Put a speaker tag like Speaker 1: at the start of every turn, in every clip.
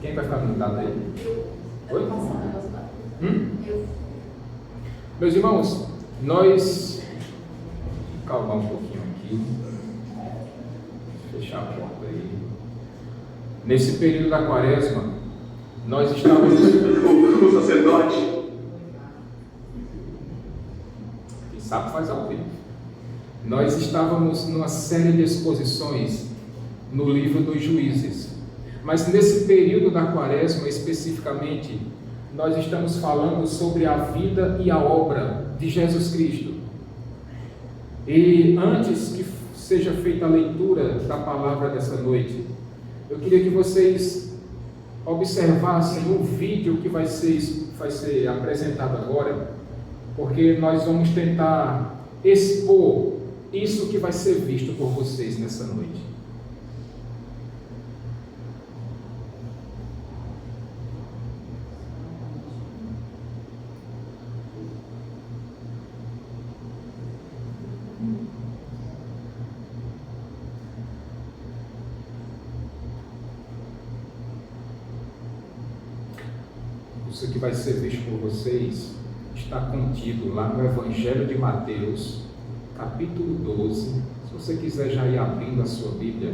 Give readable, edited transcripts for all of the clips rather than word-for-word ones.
Speaker 1: Quem vai ficar habilitado aí? Oi? Meus irmãos, nós... Calmar um pouquinho aqui. Fechar a porta aí. Nesse período da quaresma, nós estávamos...
Speaker 2: O sacerdote.
Speaker 1: Quem sabe faz ao vivo. Nós estávamos numa série de exposições no livro dos Juízes. Mas nesse período da quaresma, especificamente, nós estamos falando sobre a vida e a obra de Jesus Cristo. E antes que seja feita a leitura da palavra dessa noite, eu queria que vocês observassem o vídeo que vai ser apresentado agora, porque nós vamos tentar expor isso que vai ser visto por vocês nessa noite. Isso que vai ser visto por vocês está contido lá no Evangelho de Mateus, capítulo 12. Se você quiser já ir abrindo a sua Bíblia,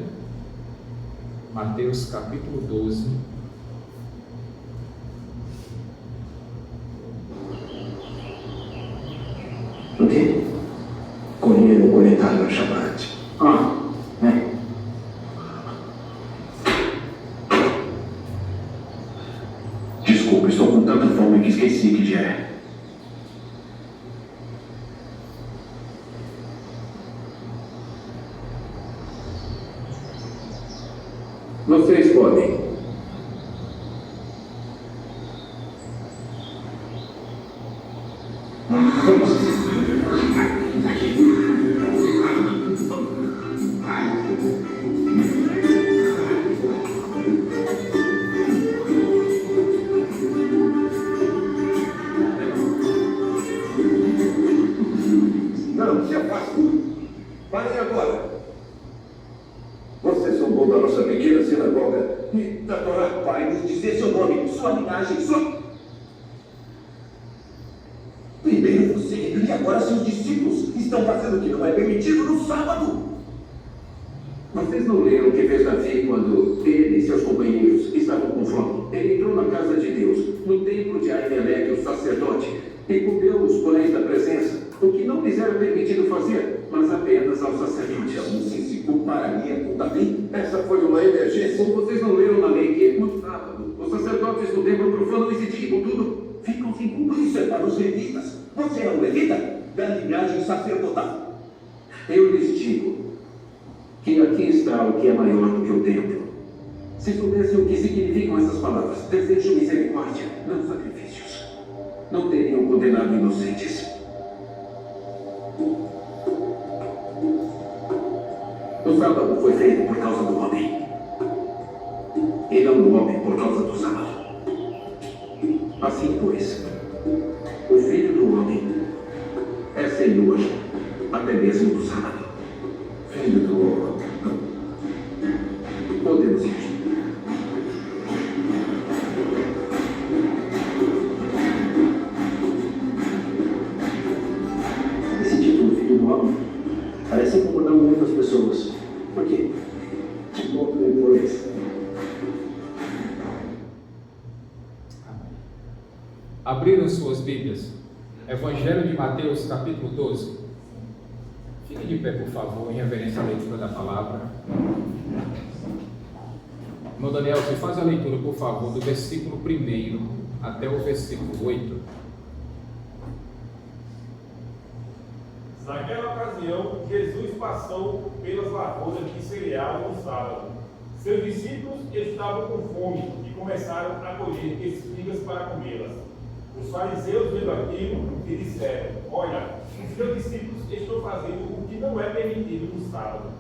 Speaker 1: Mateus capítulo 12.
Speaker 2: Ok? Corriere conectado ao Shabbat. Desculpa, estou com tanta fome que esqueci que dia é. Vocês podem. Não, se afastem. Parem agora. Vocês são bom da nossa pequena sinagoga e da Torá. Vai nos dizer seu nome, sua linhagem, sua... Primeiro você e agora seus discípulos estão fazendo o que não é permitido no sábado. Vocês não leram o que fez Davi quando ele e seus companheiros estavam com fome? Ele entrou na casa de Deus, no templo de Ahimelech, o sacerdote, e comeu os pães da presença, o que não lhes era permitido fazer, mas apenas ao sacerdote. Não se compararia com Davi? Essa foi uma emergência. Ou vocês não leram na lei que no sábado os sacerdotes do templo profanam esse tipo tudo? Ficam sem cumprir. Isso é para os levitas. Você é um levita da linhagem sacerdotal. Eu lhes digo que aqui está o que é maior do que o templo. Se soubessem o que significam essas palavras, desejo misericórdia, não sacrifícios, não teriam condenado inocentes. O sábado foi feito por causa do homem, e não do homem por causa do sábado. Assim, pois, o Filho do Homem é Senhor até mesmo do sábado. Filho do Homem. Podemos ir. Esse título, Filho do Homem, parece incomodar muito as pessoas. Por quê? De pouco depois.
Speaker 1: Abriram suas Bíblias? Evangelho de Mateus, capítulo 12. Fique de pé, por favor, em reverência à leitura da palavra. Irmão Daniel, você faz a leitura, por favor, do versículo 1 até o versículo 8.
Speaker 3: Naquela ocasião, Jesus passou pelas lavouras de cereal no sábado. Seus discípulos estavam com fome e começaram a colher espigas para comê-las. Os fariseus, vendo aquilo, lhe disseram: Olha, os seus discípulos estão fazendo o que não é permitido no sábado.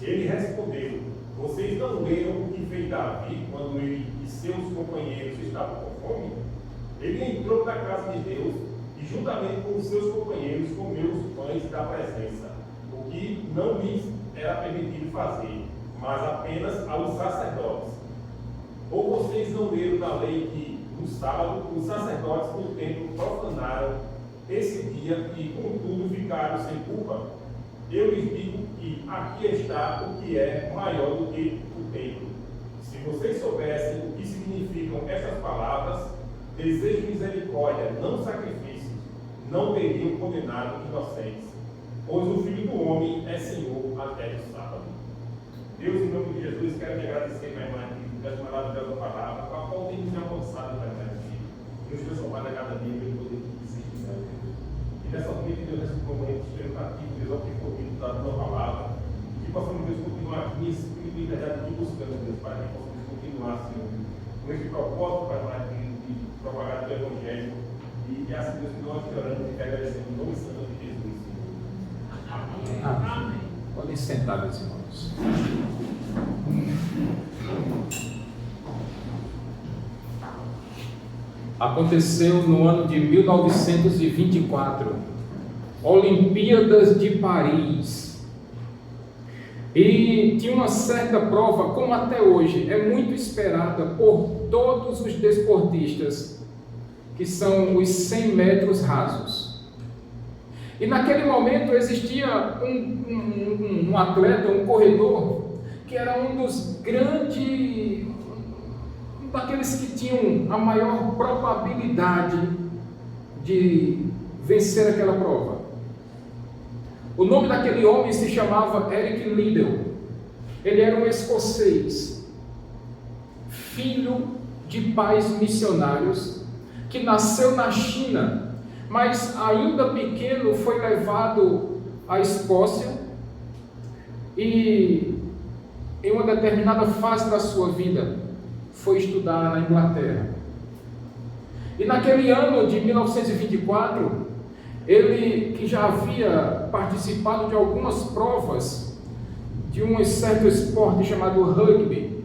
Speaker 3: Ele respondeu: Vocês não leram o que fez Davi quando ele e seus companheiros estavam com fome? Ele entrou na casa de Deus e, juntamente com os seus companheiros, comeu os pães da presença, o que não lhes era permitido fazer, mas apenas aos sacerdotes. Ou vocês vocês não leram na lei que, no sábado, os sacerdotes do templo profanaram esse dia e, contudo, ficaram sem culpa? Eu lhes digo que aqui está o que é maior do que o templo. Se vocês soubessem o que significam essas palavras, desejo misericórdia, não sacrifícios, não teriam condenado inocentes, pois o Filho do Homem é Senhor até do sábado. Deus, em nome de Jesus, quero te agradecer, minha irmã, pela maravilhosa palavra, com a qual tem nos alcançado, Pai, nos transformado a cada dia pelo poder que existe, Deus. E nessa noite, Deus, nesse momento, espero aqui, Deus, ao que for vindo da tua palavra, que possamos, Deus, continuar aqui em espírito e verdade, que buscamos, Deus, Pai, que possamos continuar, Senhor, com esse propósito, Pai, de propagar o teu evangelho. E é assim, Deus, que nós te oramos e te agradecemos em nome santo de Jesus, Senhor. Amém.
Speaker 1: Amém. Podem sentar, meus irmãos. Aconteceu no ano de 1924, Olimpíadas de Paris. E tinha uma certa prova, como até hoje, é muito esperada por todos os desportistas, que são os 100 metros rasos. E naquele momento existia um atleta, um corredor, que era um dos grandes, daqueles que tinham a maior probabilidade de vencer aquela prova. O nome daquele homem se chamava Eric Liddell. Ele era um escocês, filho de pais missionários, que nasceu na China, mas ainda pequeno foi levado à Escócia e em uma determinada fase da sua vida foi estudar na Inglaterra. E naquele ano de 1924, ele, que já havia participado de algumas provas de um certo esporte chamado rugby,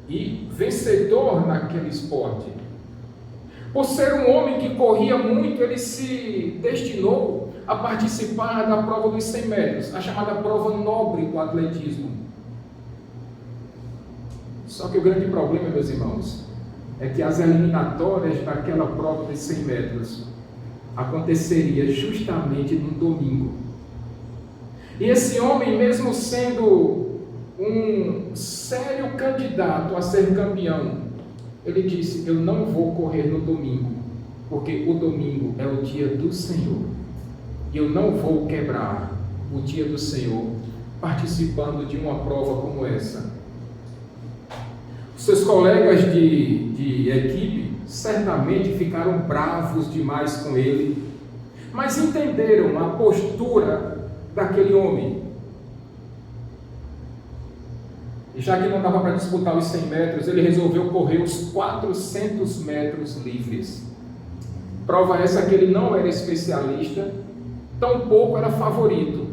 Speaker 1: e vencedor naquele esporte, por ser um homem que corria muito, ele se destinou a participar da prova dos 100 metros, a chamada prova nobre do atletismo. Só que o grande problema, meus irmãos, é que as eliminatórias daquela prova dos 100 metros aconteceria justamente no domingo. E esse homem, mesmo sendo um sério candidato a ser campeão, ele disse: eu não vou correr no domingo, porque o domingo é o dia do Senhor, e eu não vou quebrar o dia do Senhor participando de uma prova como essa. Seus colegas de equipe certamente ficaram bravos demais com ele, mas entenderam a postura daquele homem. E já que não dava para disputar os 100 metros, ele resolveu correr os 400 metros livres. Prova essa que ele não era especialista, tampouco era favorito.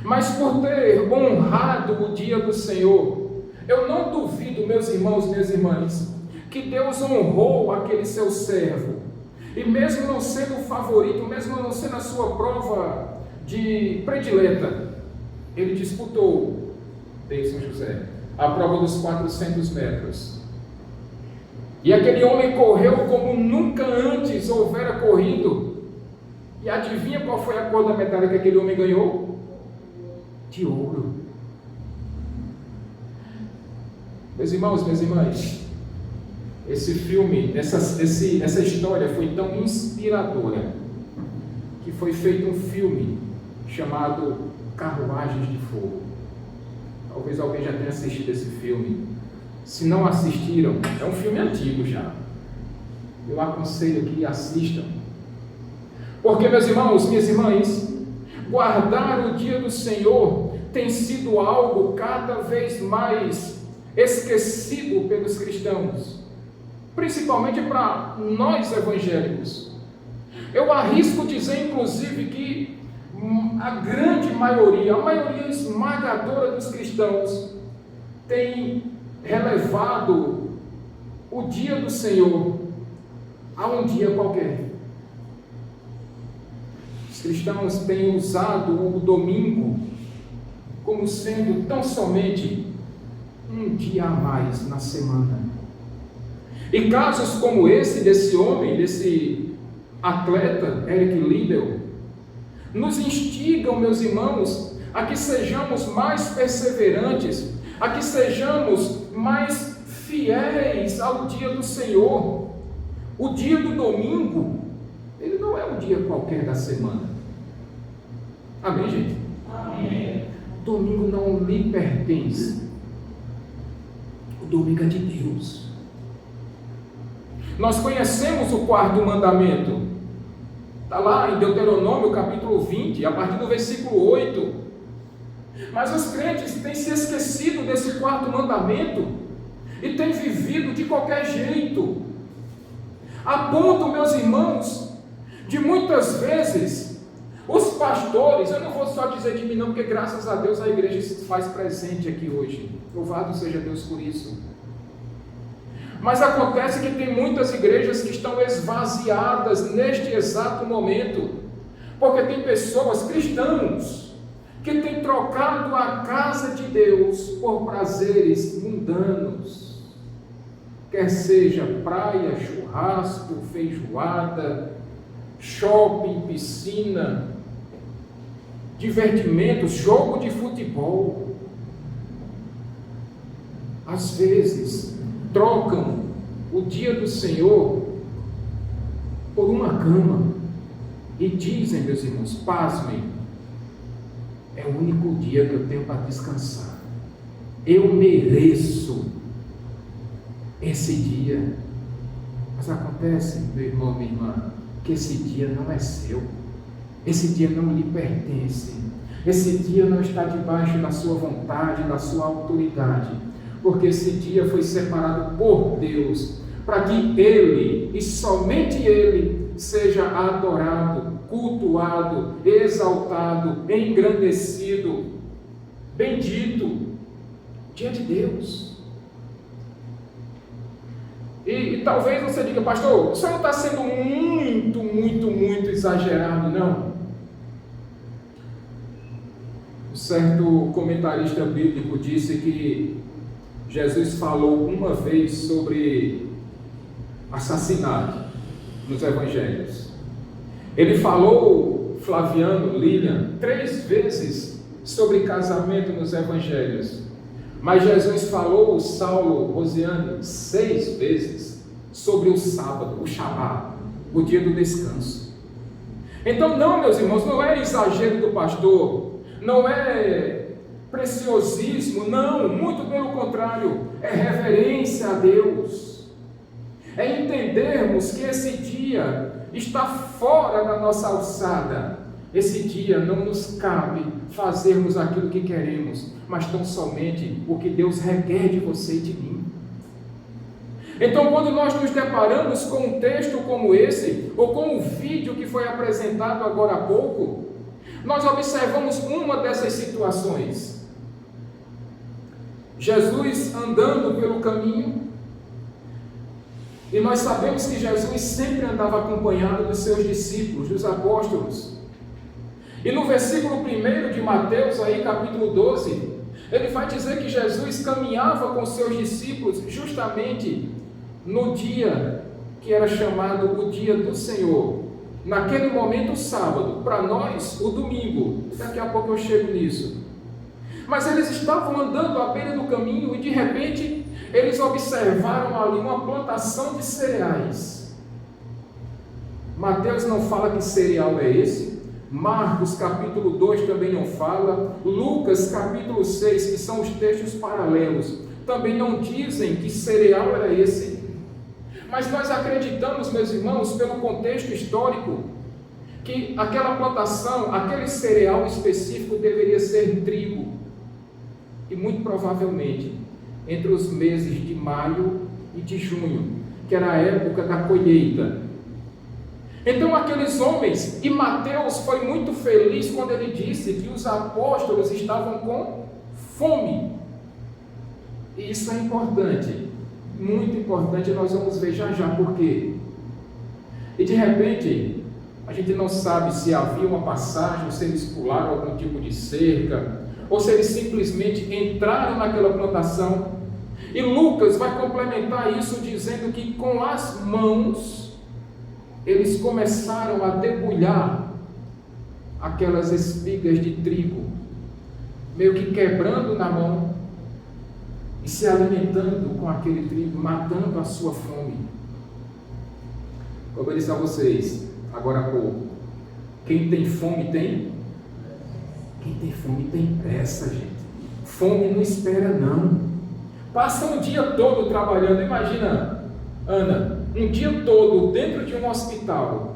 Speaker 1: Mas por ter honrado o dia do Senhor, eu não duvido, meus irmãos, minhas irmãs, que Deus honrou aquele seu servo. E mesmo não sendo o favorito, mesmo não sendo a sua prova de predileta, ele disputou, São José, a prova dos 400 metros. E aquele homem correu como nunca antes houvera corrido. E adivinha qual foi a cor da medalha que aquele homem ganhou? De ouro. Meus irmãos, minhas irmãs, esse filme, essa história foi tão inspiradora que foi feito um filme chamado Carruagens de Fogo. Talvez alguém já tenha assistido esse filme. Se não assistiram, é um filme antigo já. Eu aconselho que assistam. Porque, meus irmãos, minhas irmãs, guardar o dia do Senhor tem sido algo cada vez mais esquecido pelos cristãos, principalmente para nós evangélicos. Eu arrisco dizer, inclusive, que a grande maioria, a maioria esmagadora dos cristãos tem relevado o dia do Senhor a um dia qualquer. Os cristãos têm usado o domingo como sendo tão somente um dia a mais na semana. E casos como esse, desse homem, desse atleta, Eric Liddell, nos instigam, meus irmãos, a que sejamos mais perseverantes, a que sejamos mais fiéis ao dia do Senhor. O dia do domingo, ele não é um dia qualquer da semana. Amém, gente?
Speaker 4: Amém.
Speaker 1: Domingo não lhe pertence. O domingo é de Deus. Nós conhecemos o quarto mandamento. Está lá em Deuteronômio capítulo 20, a partir do versículo 8. Mas os crentes têm se esquecido desse quarto mandamento e têm vivido de qualquer jeito. A ponto, meus irmãos, de muitas vezes os pastores, eu não vou só dizer de mim não, porque graças a Deus a igreja se faz presente aqui hoje. Louvado seja Deus por isso. Mas acontece que tem muitas igrejas que estão esvaziadas neste exato momento, porque tem pessoas, cristãos, que têm trocado a casa de Deus por prazeres mundanos, quer seja praia, churrasco, feijoada, shopping, piscina, divertimentos, jogo de futebol. Às vezes trocam o dia do Senhor por uma cama e dizem, meus irmãos, pasmem, é o único dia que eu tenho para descansar, eu mereço esse dia. Mas acontece, meu irmão, minha irmã, que esse dia não é seu, esse dia não lhe pertence, esse dia não está debaixo da sua vontade, da sua autoridade, porque esse dia foi separado por Deus, para que Ele, e somente Ele, seja adorado, cultuado, exaltado, engrandecido, bendito, dia de Deus. E talvez você diga, pastor, o senhor não está sendo muito exagerado, não? Um certo comentarista bíblico disse que Jesus falou uma vez sobre assassinato nos evangelhos. Ele falou, Flaviano, Lilian, 3 vezes sobre casamento nos evangelhos. Mas Jesus falou, Saulo, Rosiane, 6 vezes sobre o sábado, o Shabá, o dia do descanso. Então não, meus irmãos, não é exagero do pastor, não é preciosismo, não, muito pelo contrário, é reverência a Deus, é entendermos que esse dia está fora da nossa alçada. Esse dia não nos cabe fazermos aquilo que queremos, mas tão somente o que Deus requer de você e de mim. Então, quando nós nos deparamos com um texto como esse, ou com o vídeo que foi apresentado agora há pouco, nós observamos uma dessas situações. Jesus andando pelo caminho, e nós sabemos que Jesus sempre andava acompanhado dos seus discípulos, dos apóstolos. E no versículo 1 de Mateus, aí capítulo 12, ele vai dizer que Jesus caminhava com seus discípulos justamente no dia que era chamado o dia do Senhor. Naquele momento o sábado, para nós o domingo, daqui a pouco eu chego nisso. Mas eles estavam andando à beira do caminho e de repente eles observaram ali uma plantação de cereais. Mateus não fala que cereal é esse, Marcos capítulo 2 também não fala, Lucas capítulo 6, que são os textos paralelos, também não dizem que cereal era esse. Mas nós acreditamos, meus irmãos, pelo contexto histórico, que aquela plantação, aquele cereal específico deveria ser trigo. E muito provavelmente, entre os meses de maio e de junho, que era a época da colheita. Então aqueles homens, e Mateus foi muito feliz quando ele disse que os apóstolos estavam com fome. E isso é importante, muito importante, nós vamos ver já por quê. E de repente, a gente não sabe se havia uma passagem, ou se eles pularam algum tipo de cerca, ou se eles simplesmente entraram naquela plantação. E Lucas Lucas vai complementar isso dizendo que com as mãos eles começaram a debulhar aquelas espigas de trigo, meio que quebrando na mão e se alimentando com aquele trigo, matando a sua fome. Como eu disse a vocês agora há pouco, quem tem fome tem? Quem tem fome tem pressa, gente. Fome não espera não. Passa um dia todo trabalhando. Imagina, Ana, um dia todo dentro de um hospital,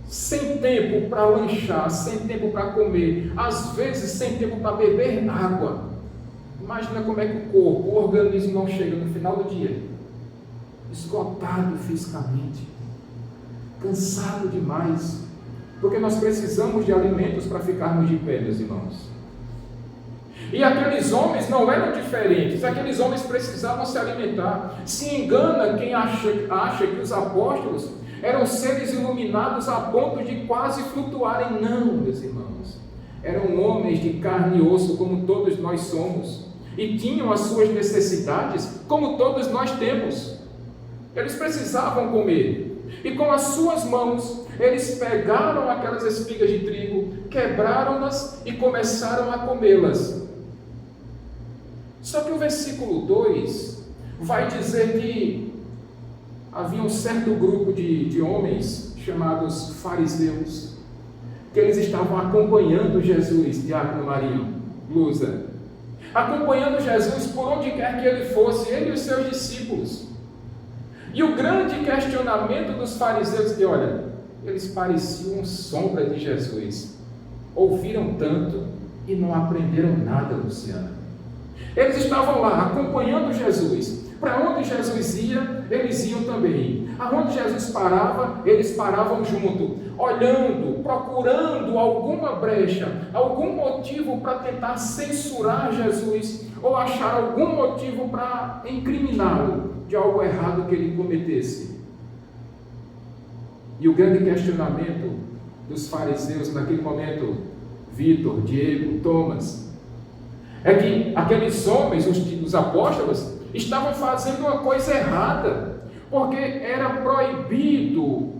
Speaker 1: sem tempo para lanchar, sem tempo para comer, às vezes sem tempo para beber água. Imagina como é que o organismo não chega no final do dia, esgotado fisicamente, cansado demais, porque nós precisamos de alimentos para ficarmos de pé, meus irmãos. E aqueles homens não eram diferentes, aqueles homens precisavam se alimentar. Se engana quem acha que os apóstolos eram seres iluminados a ponto de quase flutuarem. Não, meus irmãos, eram homens de carne e osso, como todos nós somos, e tinham as suas necessidades, como todos nós temos. Eles precisavam comer, e com as suas mãos, eles pegaram aquelas espigas de trigo, quebraram-nas e começaram a comê-las. Só que o versículo 2 vai dizer que havia um certo grupo de homens, chamados fariseus, que eles estavam acompanhando Jesus, Diácono Marinho, Lusa, acompanhando Jesus por onde quer que ele fosse, ele e os seus discípulos. E o grande questionamento dos fariseus é que, olha, eles pareciam sombra de Jesus, ouviram tanto e não aprenderam nada, Luciana. Eles estavam lá acompanhando Jesus. Para onde Jesus ia, eles iam também. Aonde Jesus parava, eles paravam junto, olhando, procurando alguma brecha, algum motivo para tentar censurar Jesus, ou achar algum motivo para incriminá-lo de algo errado que ele cometesse. E o grande questionamento dos fariseus naquele momento, Vitor, Diego, Thomas, é que aqueles homens, os apóstolos, estavam fazendo uma coisa errada, porque era proibido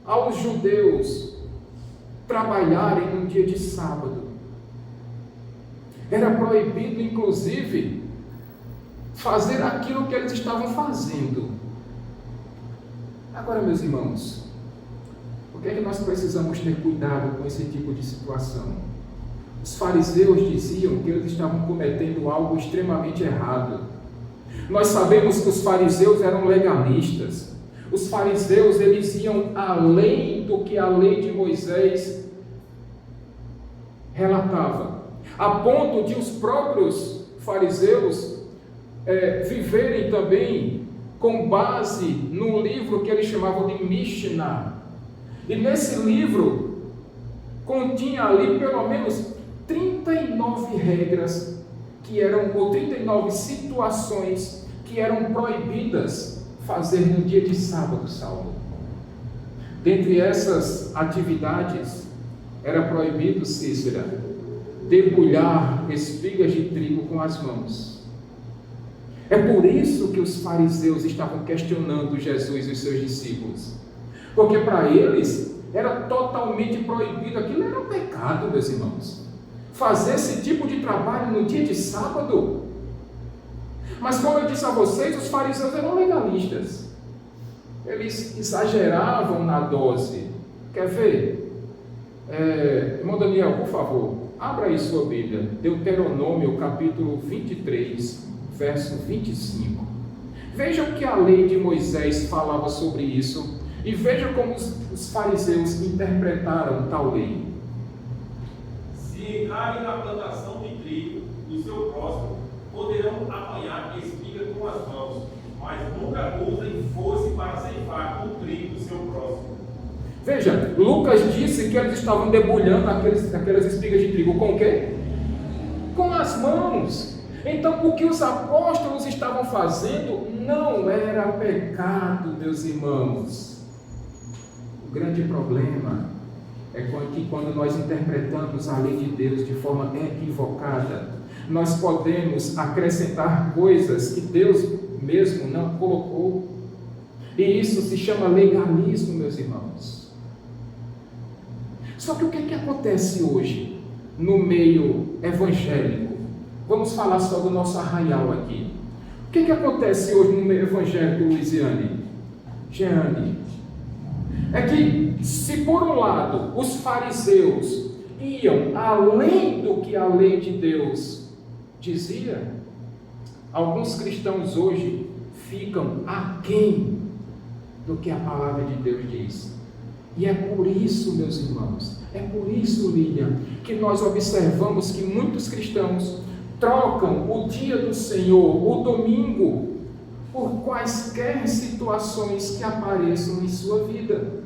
Speaker 1: aos judeus trabalharem no dia de sábado. Era proibido, inclusive, fazer aquilo que eles estavam fazendo. Agora, meus irmãos, por que é que nós precisamos ter cuidado com esse tipo de situação? Os fariseus diziam que eles estavam cometendo algo extremamente errado. Nós sabemos que os fariseus eram legalistas. Os fariseus, eles iam além do que a lei de Moisés relatava, a ponto de os próprios fariseus viverem também com base no livro que eles chamavam de Mishnah. E nesse livro continha ali pelo menos 39 regras que eram, ou 39 situações que eram proibidas fazer no dia de sábado, Saulo. Dentre essas atividades, era proibido, Cícera, debulhar espigas de trigo com as mãos. É por isso que os fariseus estavam questionando Jesus e os seus discípulos, porque para eles era totalmente proibido. Aquilo era um pecado, meus irmãos, fazer esse tipo de trabalho no dia de sábado. Mas como eu disse a vocês, os fariseus eram legalistas, eles exageravam na dose. Quer ver? Irmão Daniel, por favor, abra aí sua Bíblia, Deuteronômio capítulo 23, verso 25. Veja o que a lei de Moisés falava sobre isso, e veja como os fariseus interpretaram tal lei.
Speaker 3: Se entrarem na plantação de trigo do seu próximo, poderão apanhar espiga com as mãos, mas nunca usem foice para ceifar o trigo do seu próximo.
Speaker 1: Veja, Lucas disse que eles estavam debulhando aquelas espigas de trigo com o quê? Com as mãos. Então, o que os apóstolos estavam fazendo não era pecado, meus irmãos. O grande problema é que quando nós interpretamos a lei de Deus de forma equivocada, nós podemos acrescentar coisas que Deus mesmo não colocou. E isso se chama legalismo, meus irmãos. Só que o que acontece hoje no meio evangélico? Vamos falar só do nosso arraial aqui. O que acontece hoje no meio evangélico, Luiziane? Jeane? É que, se por um lado os fariseus iam além do que a lei de Deus dizia, alguns cristãos hoje ficam aquém do que a palavra de Deus diz. E é por isso, meus irmãos, é por isso, Lilian, que nós observamos que muitos cristãos trocam o dia do Senhor, o domingo, por quaisquer situações que apareçam em sua vida.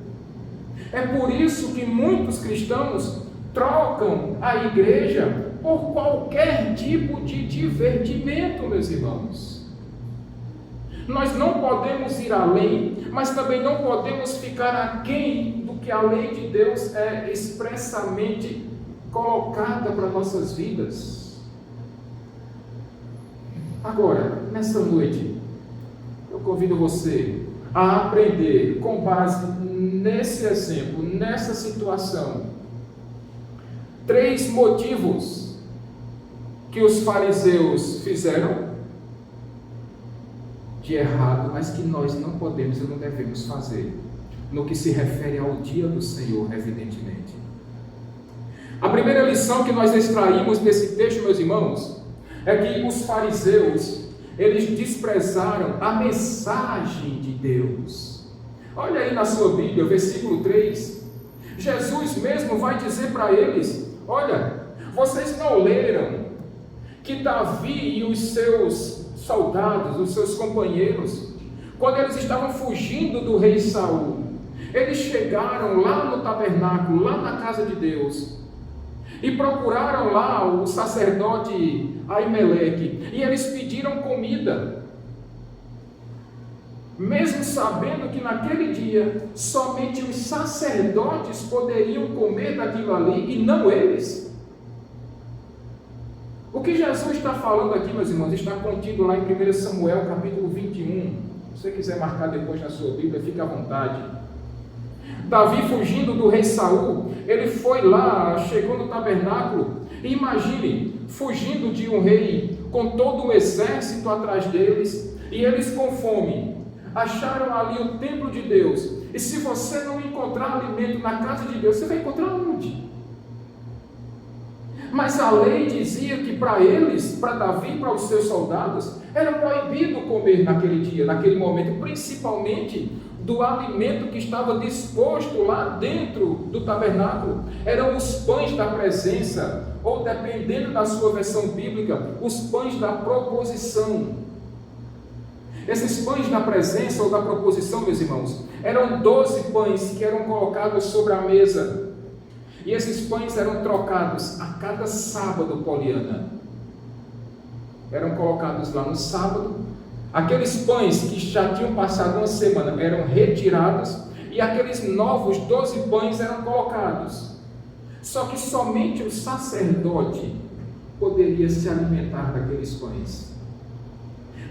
Speaker 1: É por isso que muitos cristãos trocam a igreja por qualquer tipo de divertimento, meus irmãos. Nós não podemos ir além, mas também não podemos ficar aquém do que a lei de Deus é expressamente colocada para nossas vidas. Agora, nesta noite, eu convido você a aprender, com base nesse exemplo, nessa situação, 3 motivos que os fariseus fizeram de errado, mas que nós não podemos e não devemos fazer, no que se refere ao dia do Senhor, evidentemente. A primeira lição que nós extraímos desse texto, meus irmãos, é que os fariseus, eles desprezaram a mensagem de Deus. Olha aí na sua Bíblia, versículo 3, Jesus mesmo vai dizer para eles: olha, vocês não leram que Davi e os seus soldados, os seus companheiros, quando eles estavam fugindo do rei Saul, eles chegaram lá no tabernáculo, lá na casa de Deus, e procuraram lá o sacerdote Aimeleque, e eles pediram comida, mesmo sabendo que naquele dia somente os sacerdotes poderiam comer daquilo ali e não eles. O que Jesus está falando aqui, meus irmãos, está contido lá em 1 Samuel capítulo 21. Se você quiser marcar depois na sua Bíblia, fique à vontade. Davi, fugindo do rei Saul, ele foi lá, chegou no tabernáculo, e imagine, fugindo de um rei com todo um exército atrás deles, e eles com fome, acharam ali o templo de Deus. E se você não encontrar alimento na casa de Deus, você vai encontrar onde? Mas a lei dizia que para eles, para Davi e para os seus soldados, era proibido comer naquele dia, naquele momento, principalmente do alimento que estava disposto lá dentro do tabernáculo. Eram os pães da presença, ou dependendo da sua versão bíblica, os pães da proposição. Esses pães da presença ou da proposição, meus irmãos, eram 12 pães que eram colocados sobre a mesa. E esses pães eram trocados a cada sábado, Poliana. Eram colocados lá no sábado. Aqueles pães que já tinham passado uma semana eram retirados, e aqueles novos 12 pães eram colocados. Só que somente o sacerdote poderia se alimentar daqueles pães.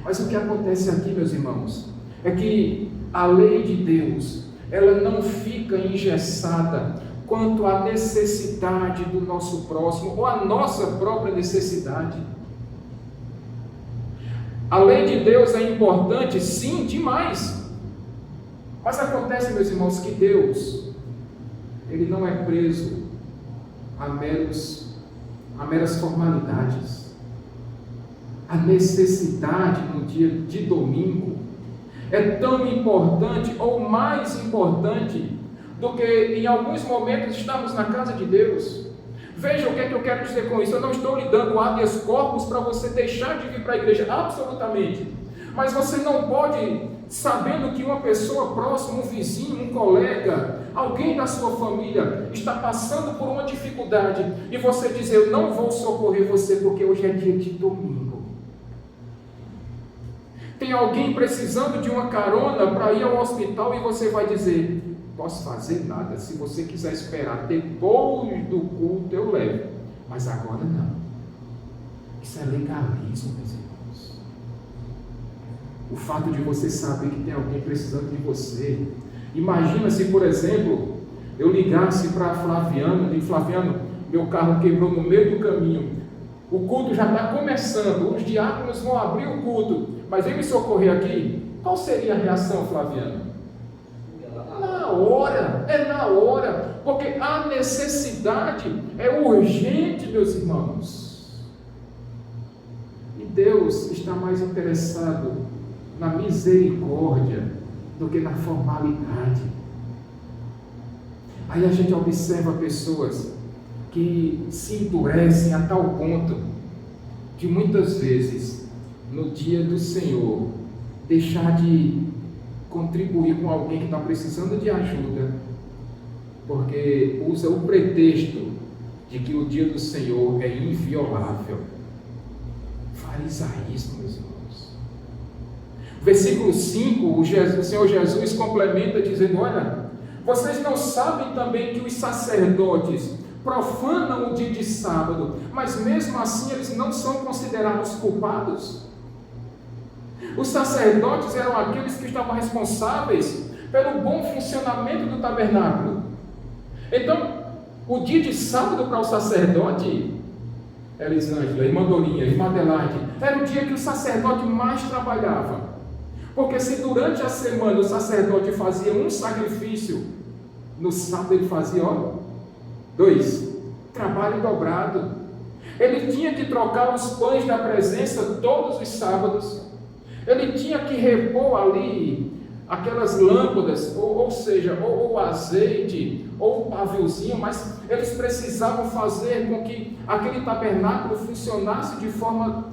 Speaker 1: Mas o que acontece aqui, meus irmãos, é que a lei de Deus, ela não fica engessada quanto à necessidade do nosso próximo, ou à nossa própria necessidade. A lei de Deus é importante, sim, demais. Mas acontece, meus irmãos, que Deus, Ele não é preso a meras formalidades. A necessidade no dia de domingo é tão importante, ou mais importante, do que em alguns momentos estarmos na casa de Deus. Veja o que é que eu quero dizer com isso. Eu não estou lhe dando habeas corpus para você deixar de vir para a igreja, absolutamente. Mas você não pode, sabendo que uma pessoa próxima, um vizinho, um colega, alguém da sua família está passando por uma dificuldade, e você dizer: eu não vou socorrer você porque hoje é dia de domingo. Tem alguém precisando de uma carona para ir ao hospital, e você vai dizer: posso fazer nada, se você quiser esperar depois do culto eu levo, mas agora não. Isso é legalismo, meus irmãos. o fato de você saber que tem alguém precisando de você. Imagina se, por exemplo, eu ligasse para Flaviano, e Flaviano, meu carro quebrou no meio do caminho, o culto já está começando, os diáconos vão abrir o culto, mas vem me socorrer aqui. Qual seria a reação, Flaviano? Na hora, porque a necessidade é urgente, meus irmãos. E Deus está mais interessado na misericórdia do que na formalidade. Aí a gente observa pessoas que se endurecem a tal ponto de muitas vezes, no dia do Senhor, deixar de contribuir com alguém que está precisando de ajuda, porque usa o pretexto de que o dia do Senhor é inviolável. Farisaísmo, meus irmãos. Versículo 5, o Senhor Jesus complementa dizendo: olha, vocês não sabem também que os sacerdotes profanam o dia de sábado, mas mesmo assim eles não são considerados culpados? Os sacerdotes eram aqueles que estavam responsáveis pelo bom funcionamento do tabernáculo. Então, o dia de sábado para o sacerdote, Elisângela, irmã Dorinha, irmã Adelaide, era o dia que o sacerdote mais trabalhava. Porque se durante a semana o sacerdote fazia um sacrifício, no sábado ele fazia, 2, trabalho dobrado. Ele tinha que trocar os pães da presença todos os sábados. Ele tinha que repor ali aquelas lâmpadas, ou seja, ou azeite, ou o paviozinho, mas eles precisavam fazer com que aquele tabernáculo funcionasse de forma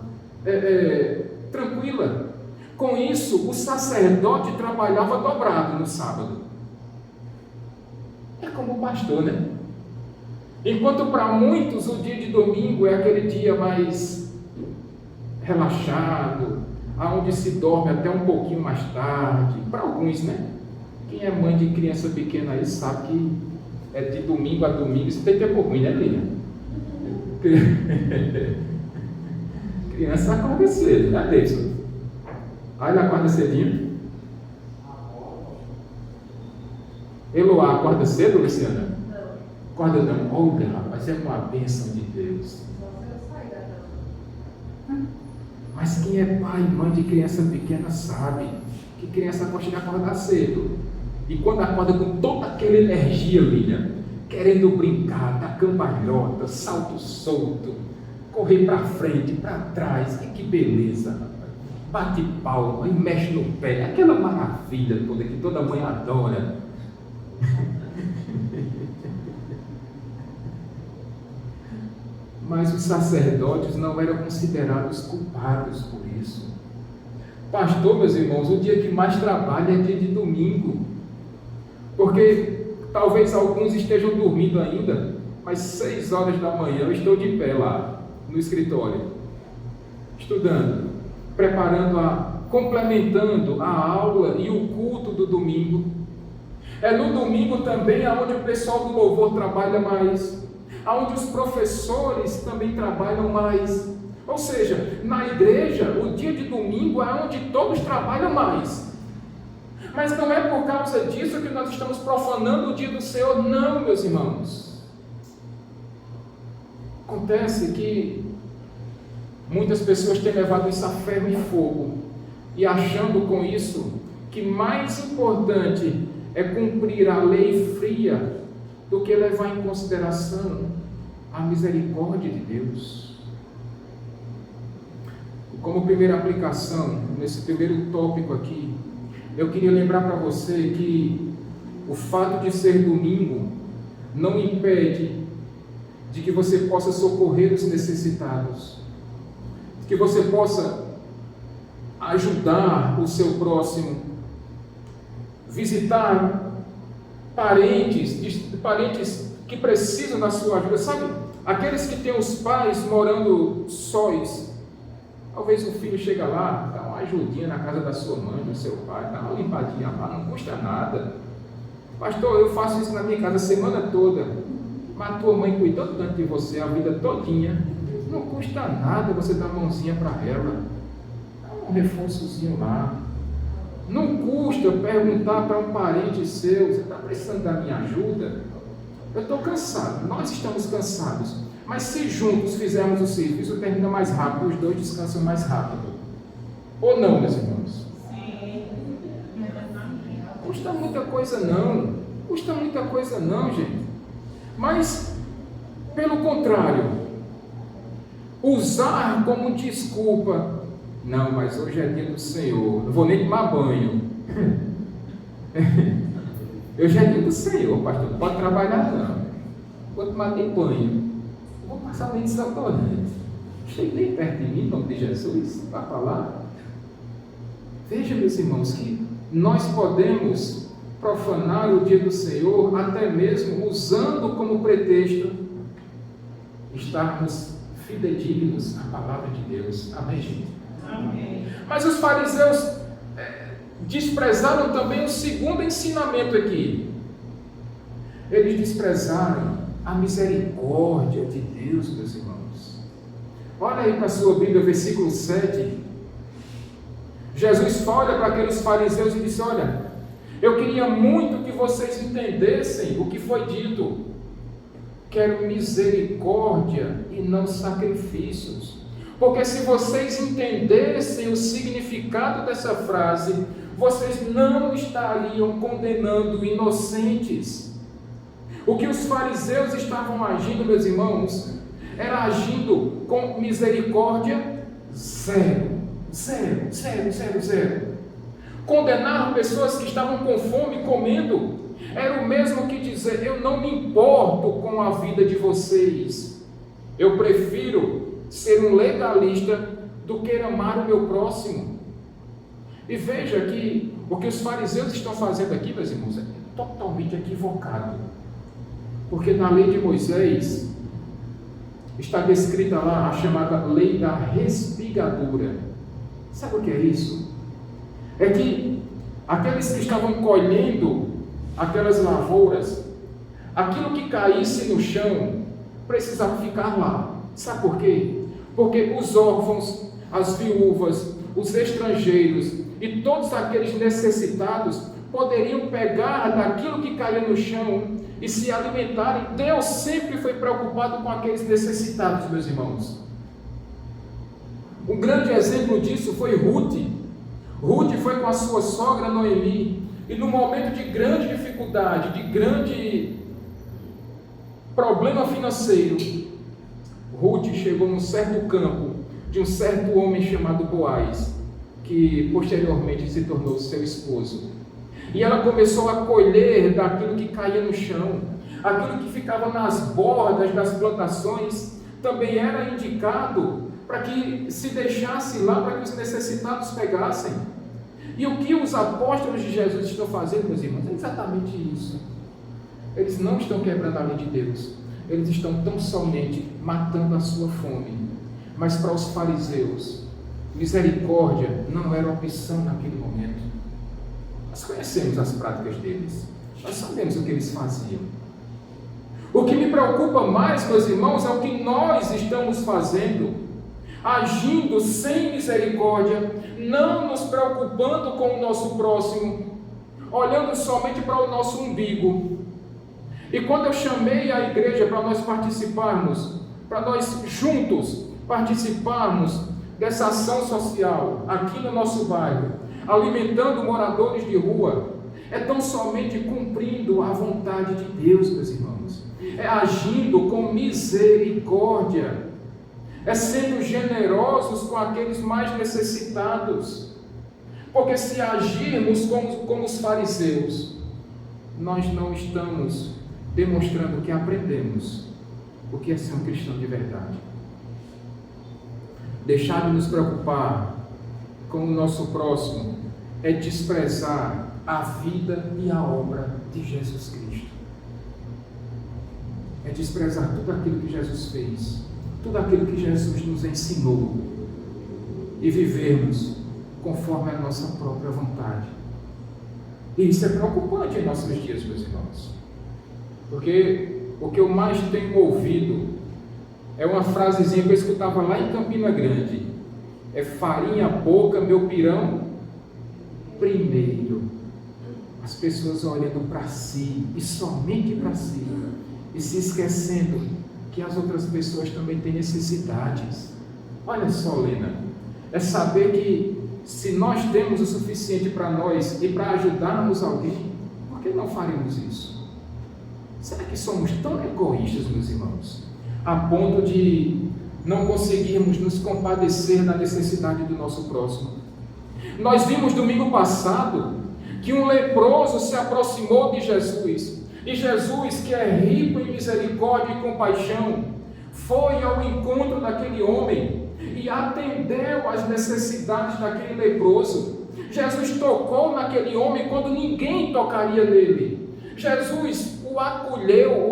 Speaker 1: tranquila. Com isso, o sacerdote trabalhava dobrado no sábado. É como o pastor, né? Enquanto para muitos o dia de domingo é aquele dia mais relaxado, aonde se dorme até um pouquinho mais tarde, para alguns, né? Quem é mãe de criança pequena aí sabe que é de domingo a domingo, isso tem tempo ruim, né, Lina? Criança acorda cedo, né, Deison? Aí ele acorda cedinho. Eloá acorda cedo, Luciana? Não. Acorda não. Olha, rapaz, é uma bênção de Deus. Mas quem é pai e mãe de criança pequena sabe que criança gosta de acordar cedo. E quando acorda com toda aquela energia, Lilian, querendo brincar, dar cambalhota, salto solto, correr para frente, para trás, que beleza, rapaz. Bate palma e mexe no pé, aquela maravilha toda que toda mãe adora. Mas os sacerdotes não eram considerados culpados por isso. Pastor, meus irmãos, o dia que mais trabalha é dia de domingo. Porque talvez alguns estejam dormindo ainda, mas 6 horas da manhã eu estou de pé lá, no escritório, estudando, complementando a aula e o culto do domingo. É no domingo também onde o pessoal do louvor trabalha mais, onde os professores também trabalham mais. Ou seja, na igreja, o dia de domingo é onde todos trabalham mais. Mas não é por causa disso que nós estamos profanando o dia do Senhor, não, meus irmãos. Acontece que muitas pessoas têm levado isso a ferro e fogo, e achando com isso que mais importante é cumprir a lei fria do que levar em consideração a misericórdia de Deus. Como primeira aplicação, nesse primeiro tópico aqui, eu queria lembrar para você que o fato de ser domingo não impede de que você possa socorrer os necessitados, que você possa ajudar o seu próximo, visitar parentes que precisam da sua ajuda, sabe? Aqueles que têm os pais morando sós. Talvez o filho chega lá, dá uma ajudinha na casa da sua mãe, do seu pai, dá uma limpadinha lá, não custa nada. Pastor, eu faço isso na minha casa a semana toda, mas a tua mãe cuidou tanto de você a vida todinha, não custa nada você dar a mãozinha para ela, dá um reforçozinho lá. custa perguntar para um parente seu: você está precisando da minha ajuda? Eu estou cansado, nós estamos cansados. Mas se juntos fizermos o serviço, termina mais rápido, os dois descansam mais rápido. Ou não, meus irmãos? Sim. Custa muita coisa não. Custa muita coisa não, gente. Mas, pelo contrário, usar como desculpa: não, mas hoje é dia do Senhor, não vou nem tomar banho. Hoje é dia do Senhor, pastor, não pode trabalhar não. Não vou tomar nem banho. Vou passar nem desodorante. Chegue bem perto de mim, em nome de Jesus, vá para lá. Veja, meus irmãos, que nós podemos profanar o dia do Senhor, até mesmo usando como pretexto estarmos fidedignos à palavra de Deus. Amém, gente? Amém. Mas os fariseus desprezaram também o segundo ensinamento aqui. Eles desprezaram a misericórdia de Deus, meus irmãos. Olha aí para a sua Bíblia, versículo 7. Jesus olha para aqueles fariseus e disse: olha, eu queria muito que vocês entendessem o que foi dito. Quero misericórdia e não sacrifícios. Porque se vocês entendessem o significado dessa frase, vocês não estariam condenando inocentes. O que os fariseus estavam agindo, meus irmãos, era agindo com misericórdia zero. Condenar pessoas que estavam com fome comendo era o mesmo que dizer: eu não me importo com a vida de vocês, eu prefiro ser um legalista do que amar o meu próximo. E veja que o que os fariseus estão fazendo aqui, meus irmãos, é totalmente equivocado, porque na lei de Moisés está descrita lá a chamada lei da respigadura. Sabe o que é isso? É que aqueles que estavam colhendo aquelas lavouras, aquilo que caísse no chão precisava ficar lá. Sabe por quê? Porque os órfãos, as viúvas, os estrangeiros e todos aqueles necessitados poderiam pegar daquilo que caía no chão e se alimentarem. Deus sempre foi preocupado com aqueles necessitados, meus irmãos. Um grande exemplo disso foi Ruth. Ruth foi com a sua sogra Noemi, e no momento de grande dificuldade, de grande problema financeiro, Ruth chegou num certo campo de um certo homem chamado Boaz, que posteriormente se tornou seu esposo. E ela começou a colher daquilo que caía no chão, aquilo que ficava nas bordas das plantações, também era indicado para que se deixasse lá, para que os necessitados pegassem. E o que os apóstolos de Jesus estão fazendo, meus irmãos, é exatamente isso. Eles não estão quebrando a lei de Deus, eles estão tão somente matando a sua fome. Mas para os fariseus, misericórdia não era opção naquele momento. Nós conhecemos as práticas deles, nós sabemos o que eles faziam. O que me preocupa mais, meus irmãos, é o que nós estamos fazendo, agindo sem misericórdia, não nos preocupando com o nosso próximo, olhando somente para o nosso umbigo. E quando eu chamei a igreja para nós participarmos, para nós juntos participarmos dessa ação social aqui no nosso bairro, alimentando moradores de rua, é tão somente cumprindo a vontade de Deus, meus irmãos, é agindo com misericórdia, é sendo generosos com aqueles mais necessitados. Porque se agirmos como os fariseus, nós não estamos demonstrando que aprendemos o que é ser um cristão de verdade. Deixar de nos preocupar com o nosso próximo é desprezar a vida e a obra de Jesus Cristo. É desprezar tudo aquilo que Jesus fez, tudo aquilo que Jesus nos ensinou, e vivermos conforme a nossa própria vontade. E isso é preocupante em nossos dias, meus irmãos, porque o que eu mais tenho ouvido é uma frasezinha que eu escutava lá em Campina Grande: é farinha pouca, meu pirão primeiro. As pessoas olhando para si, e somente para si, e se esquecendo que as outras pessoas também têm necessidades. Olha só, Lena, é saber que se nós temos o suficiente para nós e para ajudarmos alguém, por que não faremos isso? Será que somos tão egoístas, meus irmãos, a ponto de não conseguirmos nos compadecer da necessidade do nosso próximo? Nós vimos domingo passado que um leproso se aproximou de Jesus, e Jesus, que é rico em misericórdia e compaixão, foi ao encontro daquele homem e atendeu às necessidades daquele leproso. Jesus tocou naquele homem quando ninguém tocaria nele. Jesus o acolheu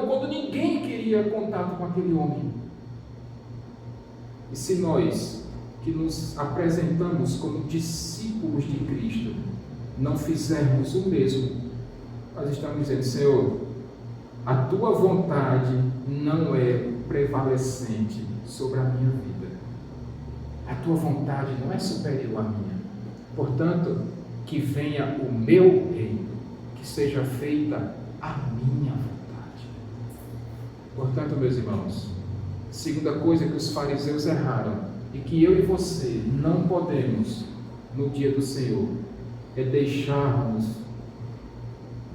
Speaker 1: quando ninguém queria contato com aquele homem. E se nós, que nos apresentamos como discípulos de Cristo, não fizermos o mesmo, nós estamos dizendo: Senhor, a tua vontade não é prevalecente sobre a minha vida. A tua vontade não é superior à minha. Portanto, que venha o meu reino, que seja feita a minha vontade. Portanto, meus irmãos, segunda coisa que os fariseus erraram e que eu e você não podemos no dia do Senhor é deixarmos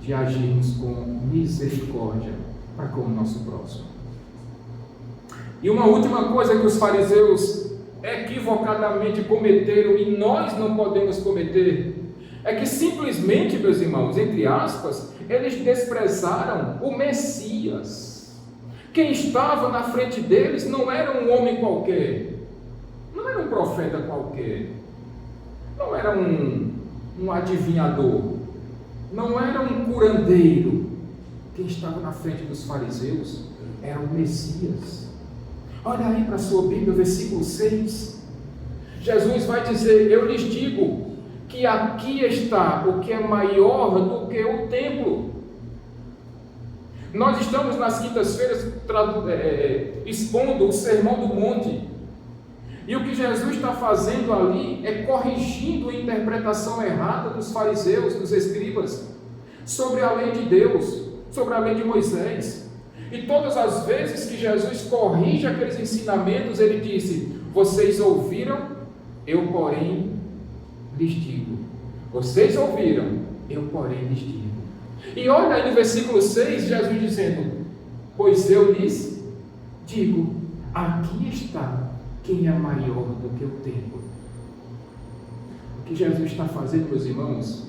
Speaker 1: de agirmos com misericórdia para com o nosso próximo. E uma última coisa que os fariseus equivocadamente cometeram e nós não podemos cometer é que simplesmente, meus irmãos, entre aspas, eles desprezaram o Messias. Quem estava na frente deles não era um homem qualquer, não era um profeta qualquer, não era um adivinhador, não era um curandeiro. Quem estava na frente dos fariseus era o Messias. Olha aí para a sua Bíblia, versículo 6. Jesus vai dizer: eu lhes digo que aqui está o que é maior do que o templo. Nós estamos nas quintas-feiras expondo o Sermão do Monte. E o que Jesus está fazendo ali é corrigindo a interpretação errada dos fariseus, dos escribas, sobre a lei de Deus, sobre a lei de Moisés. E todas as vezes que Jesus corrige aqueles ensinamentos, ele disse: vocês ouviram, eu porém lhes digo. Vocês ouviram, eu porém lhes digo. E olha aí no versículo 6, Jesus dizendo: pois eu lhes digo, aqui está quem é maior do que o templo. O que Jesus está fazendo, meus irmãos,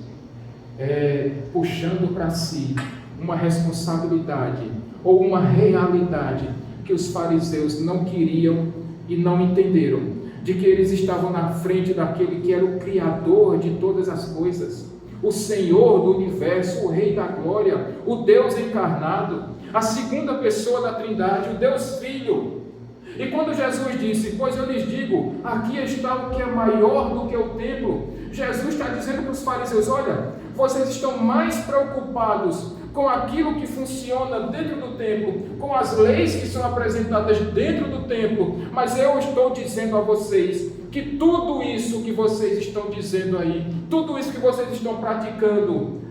Speaker 1: é puxando para si uma responsabilidade ou uma realidade que os fariseus não queriam e não entenderam, de que eles estavam na frente daquele que era o Criador de todas as coisas, o Senhor do universo, o Rei da glória, o Deus encarnado, a segunda pessoa da Trindade, o Deus Filho. E quando Jesus disse: pois eu lhes digo, aqui está o que é maior do que o templo, Jesus está dizendo para os fariseus: olha, vocês estão mais preocupados com aquilo que funciona dentro do templo, com as leis que são apresentadas dentro do templo, mas eu estou dizendo a vocês que tudo isso que vocês estão dizendo aí, tudo isso que vocês estão praticando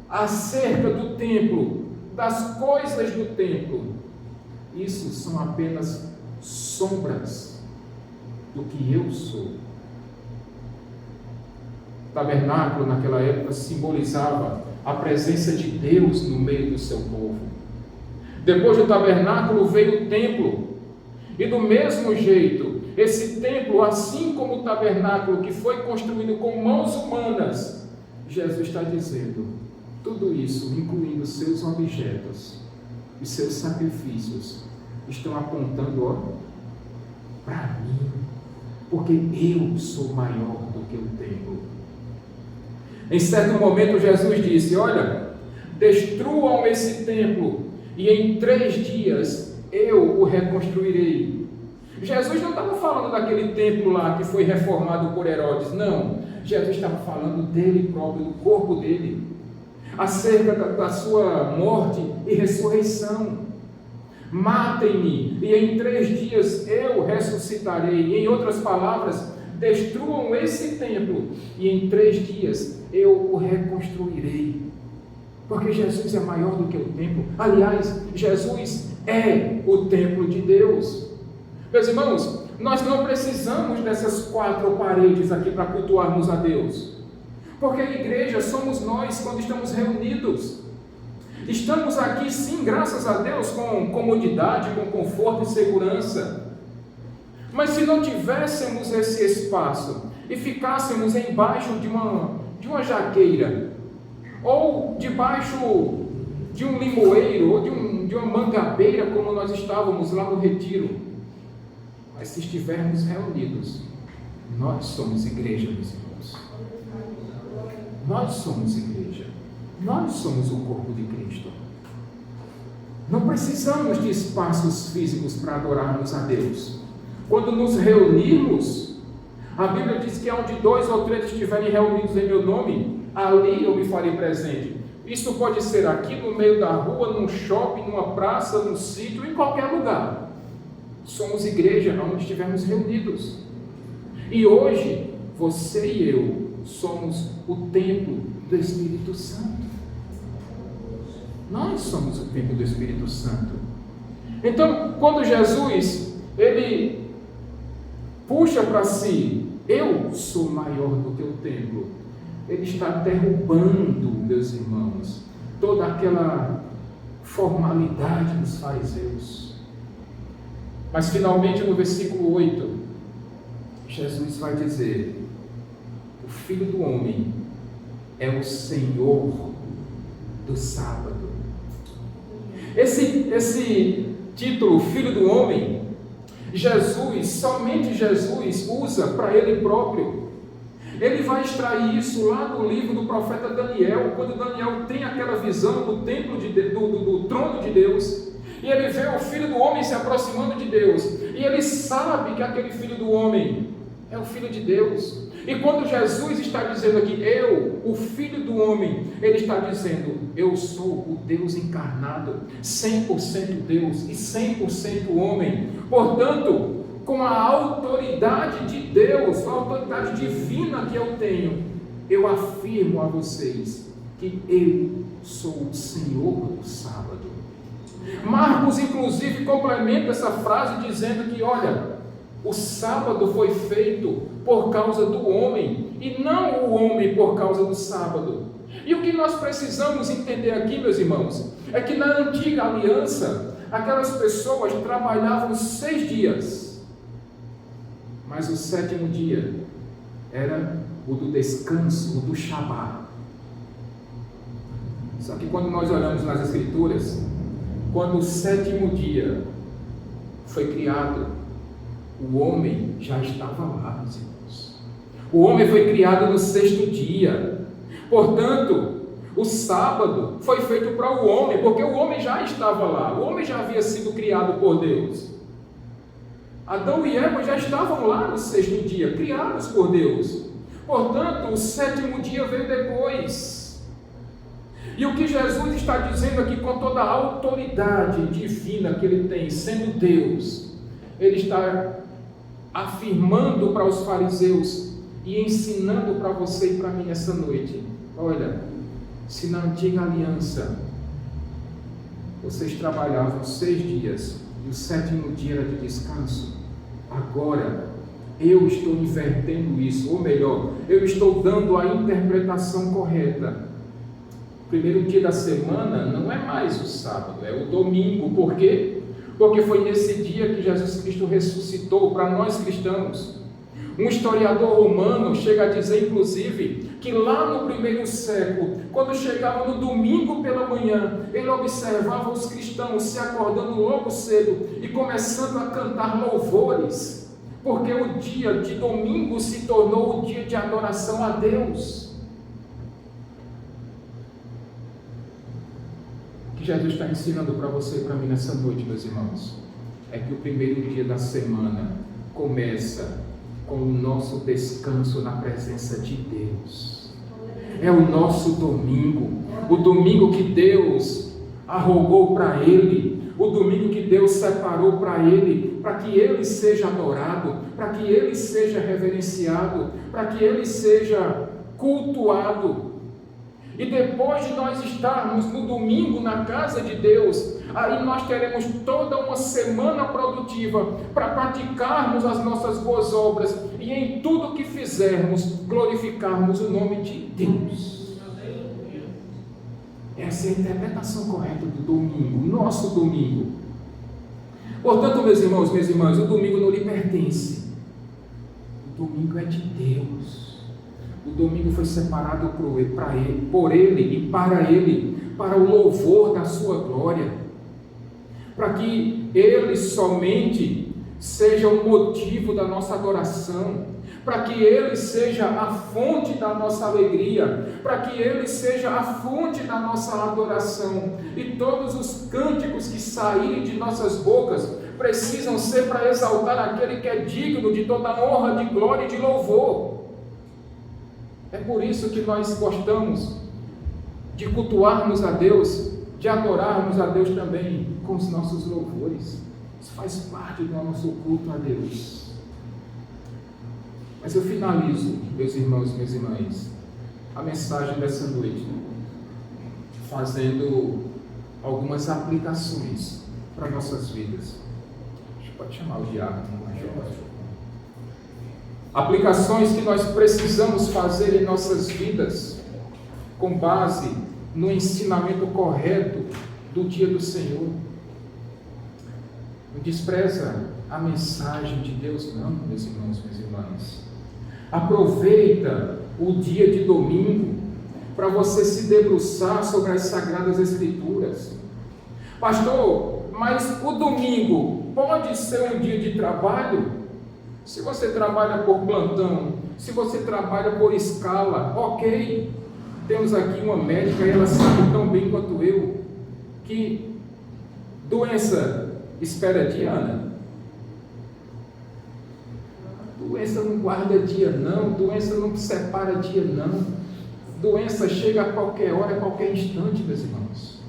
Speaker 1: acerca do templo, das coisas do templo, isso são apenas sombras do que eu sou. O tabernáculo naquela época simbolizava a presença de Deus no meio do seu povo. Depois do tabernáculo veio o templo, e do mesmo jeito, esse templo, assim como o tabernáculo que foi construído com mãos humanas, Jesus está dizendo, tudo isso, incluindo seus objetos e seus sacrifícios, estão apontando para mim, porque eu sou maior do que o templo. Em certo momento Jesus disse: olha, destruam esse templo e em 3 dias eu o reconstruirei. Jesus não estava falando daquele templo lá que foi reformado por Herodes, não. Jesus estava falando dele próprio, do corpo dele, acerca da sua morte e ressurreição. Matem-me e em 3 dias eu ressuscitarei. Em outras palavras, destruam esse templo e em 3 dias eu o reconstruirei. Porque Jesus é maior do que o templo. Aliás, Jesus é o templo de Deus. Meus irmãos, nós não precisamos dessas 4 paredes aqui para cultuarmos a Deus. Porque a igreja somos nós quando estamos reunidos. Estamos aqui sim, graças a Deus, com comodidade, com conforto e segurança. Mas se não tivéssemos esse espaço e ficássemos embaixo de uma jaqueira, ou debaixo de um limoeiro, ou de uma mangabeira, como nós estávamos lá no retiro, mas se estivermos reunidos, nós somos igreja, meus irmãos. Nós somos igreja. Nós somos o corpo de Cristo. Não precisamos de espaços físicos para adorarmos a Deus. Quando nos reunirmos, a Bíblia diz que onde 2 ou 3 estiverem reunidos em meu nome, ali eu me farei presente. Isso pode ser aqui no meio da rua, num shopping, numa praça, num sítio, em qualquer lugar. Somos igreja onde estivermos reunidos. E hoje, você e eu somos o templo do Espírito Santo. Nós somos o templo do Espírito Santo. Então, quando Jesus, ele puxa para si, eu sou maior do que o templo, ele está derrubando, meus irmãos, toda aquela formalidade dos fariseus. Mas finalmente no versículo 8, Jesus vai dizer: o Filho do Homem é o Senhor do sábado. Esse título, Filho do Homem, somente Jesus usa para ele próprio. Ele vai extrair isso lá do livro do profeta Daniel, quando Daniel tem aquela visão do templo do trono de Deus, e ele vê o Filho do Homem se aproximando de Deus, e ele sabe que aquele Filho do Homem é o Filho de Deus. E quando Jesus está dizendo aqui, eu, o Filho do Homem, ele está dizendo, eu sou o Deus encarnado, 100% Deus e 100% homem. Portanto, com a autoridade de Deus, a autoridade divina que eu tenho, eu afirmo a vocês que eu sou o Senhor do sábado. Marcos, inclusive, complementa essa frase dizendo que, olha, o sábado foi feito por causa do homem, e não o homem por causa do sábado. E o que nós precisamos entender aqui, meus irmãos, é que na antiga aliança, aquelas pessoas trabalhavam 6 dias, mas o 7º dia era o do descanso, o do Shabá. Só que quando nós olhamos nas Escrituras, quando o 7º dia foi criado, o homem já estava lá, meus irmãos. O homem foi criado no 6º dia. Portanto, o sábado foi feito para o homem, porque o homem já estava lá. O homem já havia sido criado por Deus. Adão e Eva já estavam lá no 6º dia, criados por Deus. Portanto, o 7º dia veio depois. E o que Jesus está dizendo aqui, com toda a autoridade divina que ele tem, sendo Deus, ele está afirmando para os fariseus e ensinando para você e para mim essa noite: olha, se na antiga aliança vocês trabalhavam 6 dias e o 7º dia era de descanso, agora eu estou invertendo isso, ou melhor, eu estou dando a interpretação correta. O primeiro dia da semana não é mais o sábado, é o domingo. Por quê? Porque foi nesse dia que Jesus Cristo ressuscitou para nós cristãos. Um historiador romano chega a dizer, inclusive, que lá no 1º século, quando chegava no domingo pela manhã, ele observava os cristãos se acordando logo cedo e começando a cantar louvores, porque o dia de domingo se tornou o dia de adoração a Deus. O que Jesus está ensinando para você e para mim nessa noite, meus irmãos, é que o primeiro dia da semana começa com o nosso descanso na presença de Deus. É o nosso domingo, o domingo que Deus arrogou para Ele, o domingo que Deus separou para Ele, para que Ele seja adorado, para que Ele seja reverenciado, para que Ele seja cultuado. E depois de nós estarmos no domingo na casa de Deus, aí nós teremos toda uma semana produtiva para praticarmos as nossas boas obras e em tudo que fizermos glorificarmos o nome de Deus. Essa é a interpretação correta do domingo, nosso domingo. Portanto, meus irmãos, minhas irmãs, o domingo não lhe pertence. O domingo é de Deus. O domingo foi separado por Ele e para Ele, para o louvor da sua glória, para que Ele somente seja o motivo da nossa adoração, para que Ele seja a fonte da nossa alegria, para que Ele seja a fonte da nossa adoração, e todos os cânticos que saírem de nossas bocas precisam ser para exaltar aquele que é digno de toda honra, de glória e de louvor. É por isso que nós gostamos de cultuarmos a Deus, de adorarmos a Deus também com os nossos louvores. Isso faz parte do nosso culto a Deus. Mas eu finalizo, meus irmãos e minhas irmãs, a mensagem dessa noite, fazendo algumas aplicações para nossas vidas. A gente pode chamar o diácono, aplicações que nós precisamos fazer em nossas vidas, com base no ensinamento correto do dia do Senhor. Não despreza a mensagem de Deus, não, meus irmãos, minhas irmãs. Aproveita o dia de domingo para você se debruçar sobre as Sagradas Escrituras. Pastor, mas o domingo pode ser um dia de trabalho? Se você trabalha por plantão, se você trabalha por escala, ok. Temos aqui uma médica e ela sabe tão bem quanto eu que doença espera dia, Ana. Doença não guarda dia não, doença não separa dia não. Doença chega a qualquer hora, a qualquer instante, meus irmãos.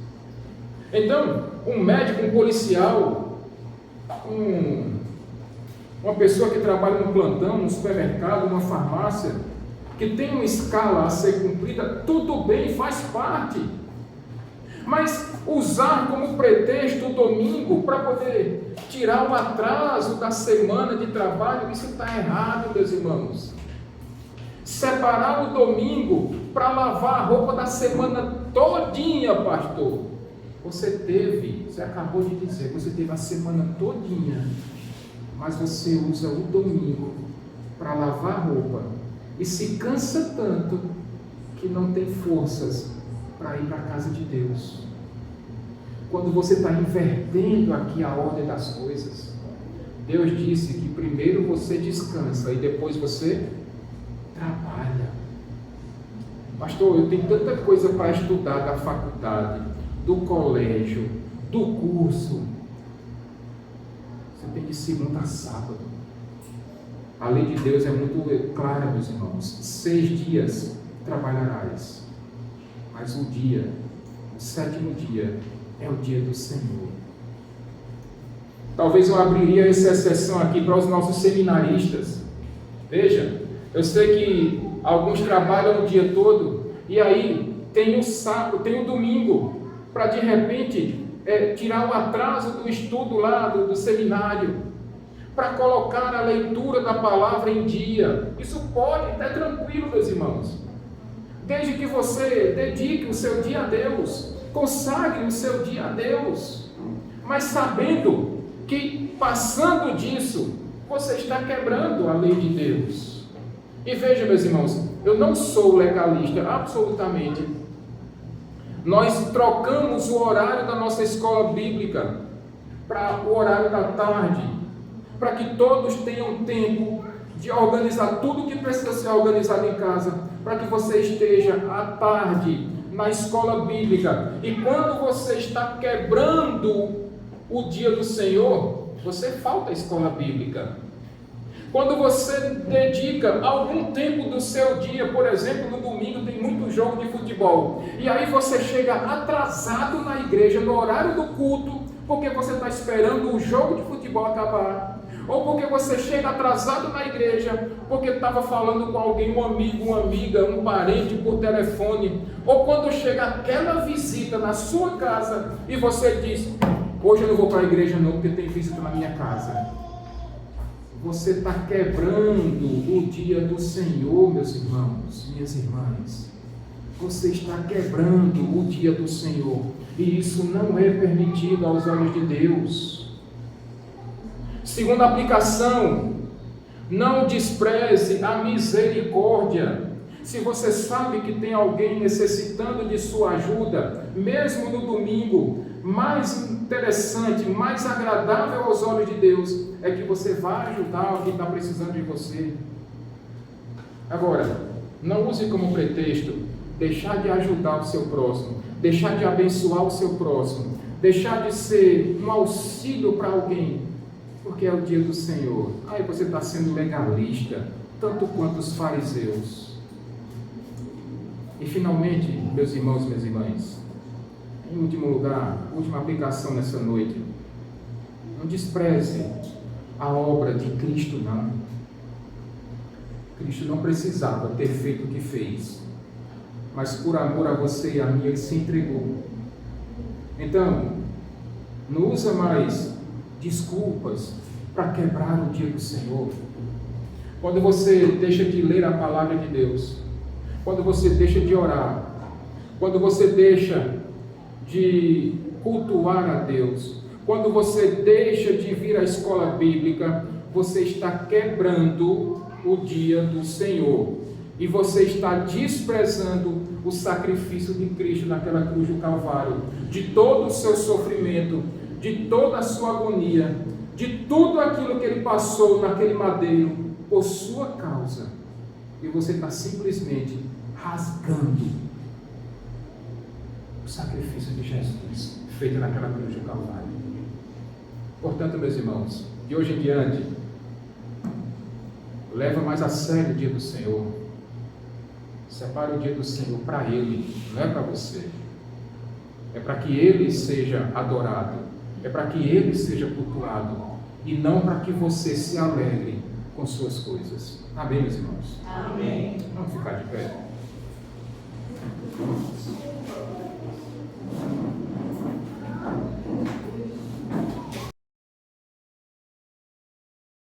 Speaker 1: Então, um médico, um policial, uma pessoa que trabalha no plantão, no supermercado, numa farmácia, que tem uma escala a ser cumprida, tudo bem, faz parte. Mas usar como pretexto o domingo para poder tirar o atraso da semana de trabalho, isso está errado, meus irmãos. Separar o domingo para lavar a roupa da semana todinha, pastor. Você acabou de dizer, você teve a semana todinha, mas você usa o domingo para lavar a roupa e se cansa tanto que não tem forças para ir para a casa de Deus. Quando você está invertendo aqui a ordem das coisas, Deus disse que primeiro você descansa e depois você trabalha. Pastor, eu tenho tanta coisa para estudar da faculdade, do colégio, do curso. Você tem de segunda a sábado. A lei de Deus é muito clara, meus irmãos. 6 dias trabalharás, mas o 7º dia, é o dia do Senhor. Talvez eu abriria essa exceção aqui para os nossos seminaristas. Veja, eu sei que alguns trabalham o dia todo, e aí tem o sábado, tem o domingo, para de repente tirar o atraso do estudo lá do seminário, para colocar a leitura da palavra em dia. Isso pode, é tranquilo, meus irmãos, desde que você dedique o seu dia a Deus, consagre o seu dia a Deus, mas sabendo que passando disso, você está quebrando a lei de Deus. E veja, meus irmãos, eu não sou legalista, absolutamente. Nós trocamos o horário da nossa escola bíblica para o horário da tarde, para que todos tenham tempo de organizar tudo que precisa ser organizado em casa, para que você esteja à tarde na escola bíblica. E quando você está quebrando o dia do Senhor, você falta a escola bíblica. Quando você dedica algum tempo do seu dia, por exemplo, no domingo tem muito jogo de futebol, e aí você chega atrasado na igreja, no horário do culto, porque você está esperando o jogo de futebol acabar, ou porque você chega atrasado na igreja, porque estava falando com alguém, um amigo, uma amiga, um parente por telefone, ou quando chega aquela visita na sua casa e você diz: hoje eu não vou para a igreja não, porque tem visita na minha casa. Você está quebrando o dia do Senhor, meus irmãos, minhas irmãs. Você está quebrando o dia do Senhor, e isso não é permitido aos olhos de Deus. Segunda aplicação: não despreze a misericórdia. Se você sabe que tem alguém necessitando de sua ajuda, mesmo no domingo, mais interessante, mais agradável aos olhos de Deus é que você vai ajudar alguém que está precisando de você. Agora, não use como pretexto deixar de ajudar o seu próximo, deixar de abençoar o seu próximo, deixar de ser um auxílio para alguém, porque é o dia do Senhor. Aí você está sendo legalista, tanto quanto os fariseus. E finalmente, meus irmãos e minhas irmãs, em último lugar, última aplicação nessa noite: não despreze a obra de Cristo, não. Cristo não precisava ter feito o que fez, mas por amor a você e a mim, Ele se entregou. Então, não usa mais desculpas para quebrar o dia do Senhor. Quando você deixa de ler a palavra de Deus, quando você deixa de orar, quando você deixa de cultuar a Deus, quando você deixa de vir à escola bíblica, você está quebrando o dia do Senhor. E você está desprezando o sacrifício de Cristo naquela cruz do Calvário, de todo o seu sofrimento, de toda a sua agonia, de tudo aquilo que Ele passou naquele madeiro por sua causa. E você está simplesmente rasgando o sacrifício de Jesus feito naquela cruz do Calvário. Portanto, meus irmãos, de hoje em diante, leva mais a sério o dia do Senhor. Separe o dia do Senhor para Ele, não é para você. É para que Ele seja adorado, é para que Ele seja cultuado, e não para que você se alegre com suas coisas. Amém, meus irmãos?
Speaker 4: Amém.
Speaker 1: Vamos ficar de pé.